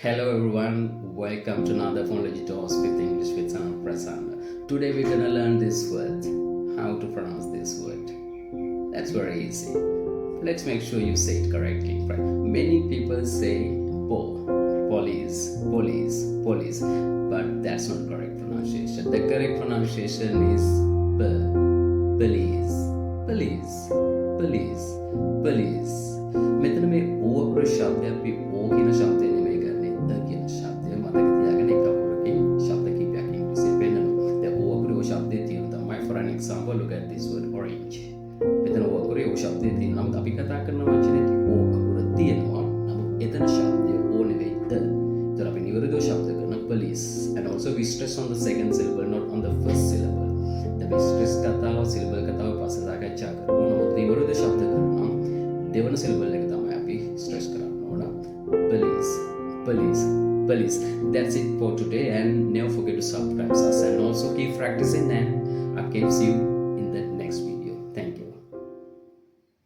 Hello everyone, welcome to another Phonology Dose with English with Sanath Prasanna. Today we're gonna learn this word, how to pronounce this word. That's very easy. Let's make sure you say it correctly. Right? Many people say police, but that's not correct pronunciation. The correct pronunciation is police. මෙතන මේ ඕ අකුර ශබ්දය අපි ඕ කියන ශබ්දය නෙමෙයි ගන්නෙ කියන ශබ්දය මතක තියාගන්න එක අකුරකින් ශබ්ද කිහිපයක් ඉංග්‍රීසියෙන් පෙන්නනවා. දැන් ඕ අකුරේ ඕ ශබ්දය තියෙන තමයි for an example look at this word orange. මෙතන ඕ අකුරේ ඕ ශබ්දය තියෙනවා. නමුත් අපි කතා කරන වචනේ ඕ අකුර තියෙනවා. නමුත් එතන ශබ්දය ඕ නෙවෙයි ඒතර අපි නිවැරදිව ශබ්ද කරන police and also we stress on the second syllable not on the first syllable. දැන් මේ stress කතාව syllable කතාව පස්සේ සාකච්ඡා කරමු. නමුත් නිවැරදිව ශබ්ද කරනවා දෙවන සිලබල් එක තමයි අපි ස්ට්‍රෙස් කරන්න ඕන. police. That's it for today and never forget to subscribe us and also keep practicing and I can see you